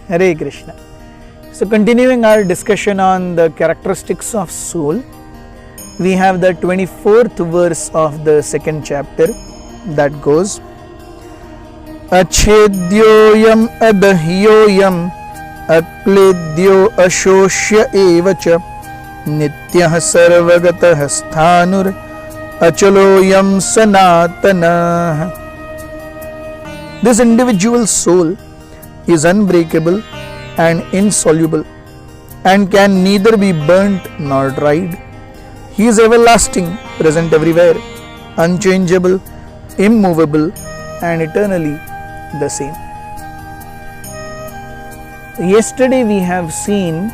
Hare Krishna. So continuing our discussion on the characteristics of soul, we have the 24th verse of the second chapter that goes Achedyoyam adahyoyam akledyo ashoshya evacha nityah sarvagatah sthanur achaloyam sanatana. This individual soul is unbreakable and insoluble and can neither be burnt nor dried. He is everlasting, present everywhere, unchangeable, immovable, and eternally the same. Yesterday we have seen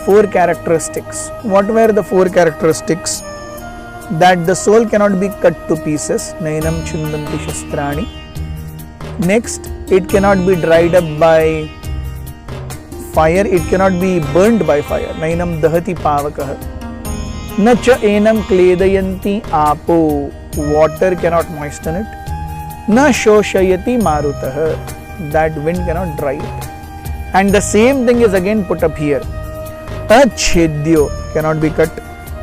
4 characteristics. What were the 4 characteristics? That the soul cannot be cut to pieces, nainam chundanti shastrani. Next, it cannot be dried up by fire, it cannot be burnt by fire, nainam dahati pavakah. Na cha enam kledayanti apo, water cannot moisten it. Na shoshayati marutah, that wind cannot dry it. And the same thing is again put up here. Achedyo cannot be cut,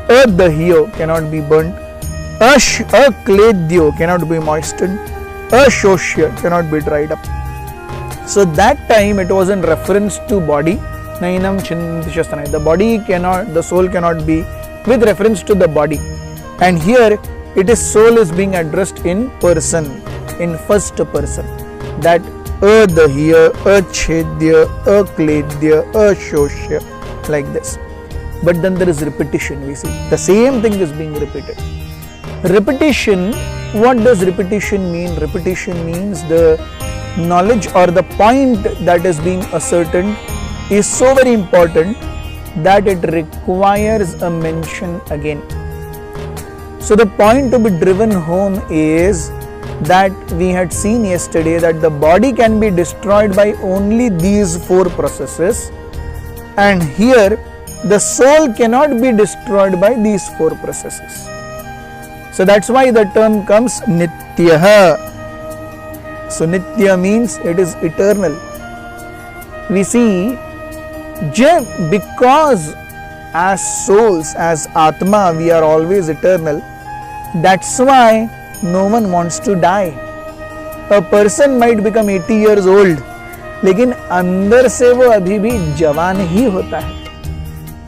adahyo cannot be burnt, akledyo cannot be moistened, ashoshya cannot be dried up. So that time it was in reference to body. Nainam chintishastanai. The body cannot, the soul cannot be with reference to the body. And here it is soul is being addressed in person, in first person. That adahya, achedya, akledya, ashoshya, like this. But then there is repetition, we see. The same thing is being repeated. Repetition, what does repetition mean? Repetition means the knowledge or the point that is being ascertained is so very important that it requires a mention again. So the point to be driven home is that we had seen yesterday that the body can be destroyed by only these 4 processes, and here the soul cannot be destroyed by these 4 processes. So that's why the term comes Nityaha. So Nitya means it is eternal. We see, because as souls, as Atma, we are always eternal. That's why no one wants to die. A person might become 80 years old, लेकिन अंदर से वो अभी भी जवान ही होता है.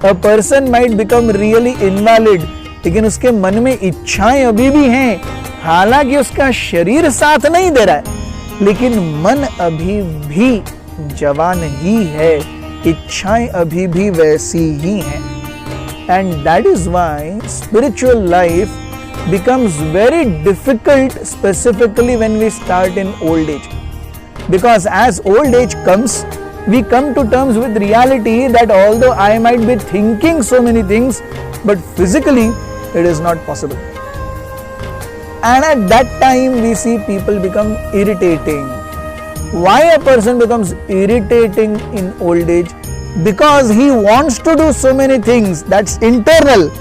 A person might become really invalid, लेकिन उसके मन में इच्छाएं अभी भी हैं, हालांकि उसका शरीर साथ नहीं दे रहा है, लेकिन मन अभी भी जवान ही है, इच्छाएं अभी भी वैसी ही हैं. And that is why spiritual life becomes very difficult, specifically when we start in old age. Because as old age comes, we come to terms with reality that although I might be thinking so many things, but physically it is not possible. And at that time we see people become irritating. Why a person becomes irritating in old age? Because he wants to do so many things, that's internal,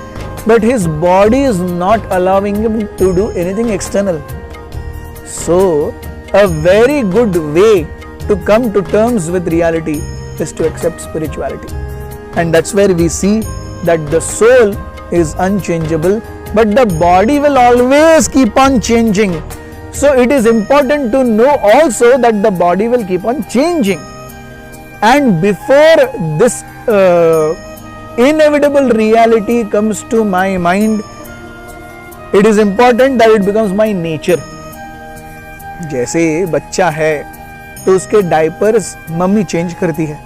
but his body is not allowing him to do anything external. So a very good way to come to terms with reality is to accept spirituality. And that's where we see that the soul is unchangeable, but the body will always keep on changing. So it is important to know also that the body will keep on changing. And before this inevitable reality comes to my mind, it is important that it becomes my nature. जैसे बच्चा है तो उसके diapers mummy change करती है,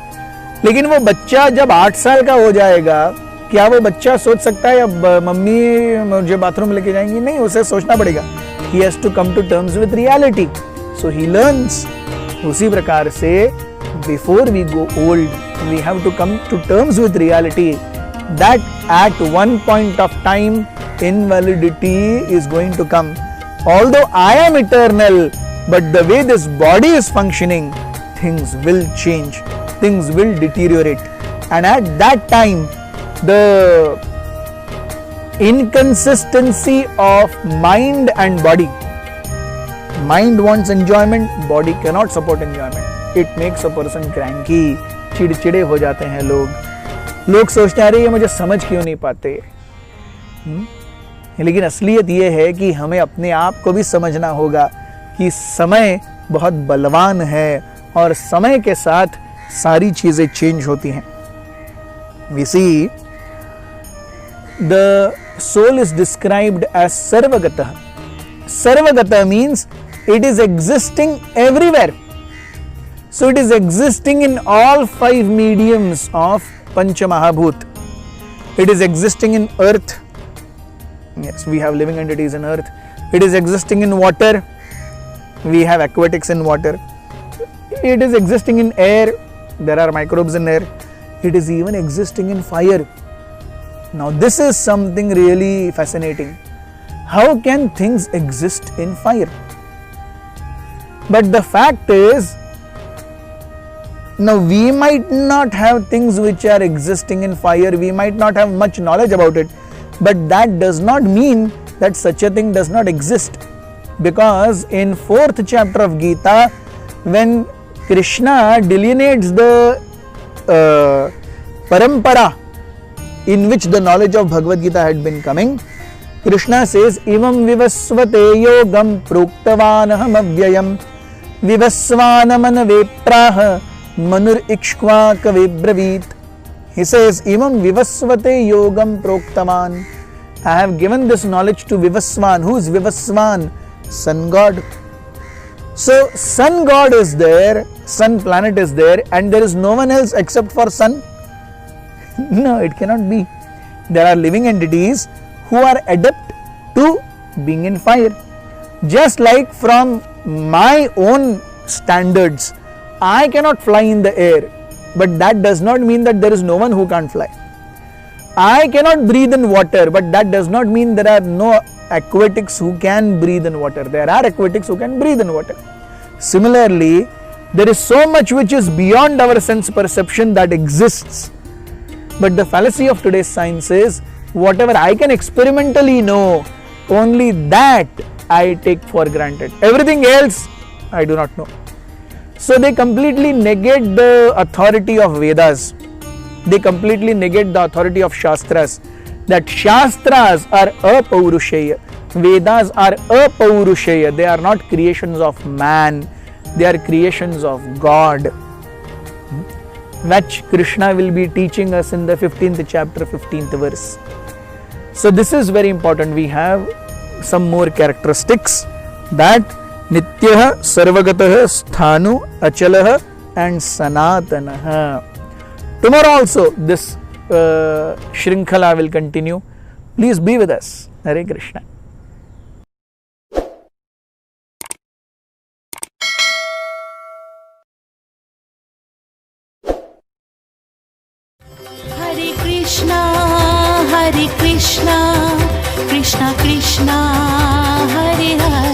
लेकिन वो बच्चा जब 8 साल का हो जाएगा, क्या वो बच्चा सोच सकता है अब मम्मी मुझे बाथरूम लेके जाएंगी? नहीं, उसे सोचना पड़ेगा. He has to come to terms with reality. So he learns. उसी प्रकार से before we go old, we have to come to terms with reality that at one point of time invalidity is going to come. Although I am eternal, but the way this body is functioning, things will change, things will deteriorate, and at that time the inconsistency of mind and body. Mind wants enjoyment, body cannot support enjoyment. It makes a person cranky, चिड़चिड़े हो जाते हैं लोग सोचते हैं अरे ये मुझे समझ क्यों नहीं पाते। लेकिन असलियत ये है कि हमें अपने आप को भी समझना होगा कि समय बहुत बलवान है और समय के साथ सारी चीजें चेंज होती हैं। We see the soul is described as Sarvagata. Sarvagata means it is existing everywhere. So it is existing in all 5 mediums of Pancha Mahabhut. It is existing in earth. Yes, we have living entities in earth. It is existing in water. We have aquatics in water. It is existing in air. There are microbes in air. It is even existing in fire. Now this is something really fascinating. How can things exist in fire? But the fact is, now we might not have things which are existing in fire, we might not have much knowledge about it, but that does not mean that such a thing does not exist. Because in 4th chapter of Gita, when Krishna delineates the parampara in which the knowledge of Bhagavad Gita had been coming, Krishna says, Imam vivasvate yogam proktavanaham avyayam vivasvanamana vepraha manur ikshva kavibravit. He says, Imam vivasvate yogam proktavan. I have given this knowledge to Vivasvan. Who is Vivasvan? Sun God. So sun God is there, sun planet is there, and there is no one else except for sun? No, it cannot be. There are living entities who are adept to being in fire. Just like from my own standards, I cannot fly in the air, but that does not mean that there is no one who can't fly. I cannot breathe in water, but that does not mean there are no aquatics who can breathe in water. There are aquatics who can breathe in water. Similarly, there is so much which is beyond our sense perception that exists. But the fallacy of today's science is, whatever I can experimentally know, only that I take for granted. Everything else, I do not know. So they completely negate the authority of Vedas. They completely negate the authority of Shastras. That Shastras are apaurushaya, Vedas are apaurushaya. They are not creations of man, they are creations of God, which Krishna will be teaching us in the 15th chapter, 15th verse. So this is very important. We have some more characteristics, that Nityah, Sarvagatah, Sthanu, Achalah and Sanatanah. Tomorrow also this Shrinkhala will continue. Please be with us. Hare Krishna. Hare Krishna, Krishna Krishna, Hare Hare.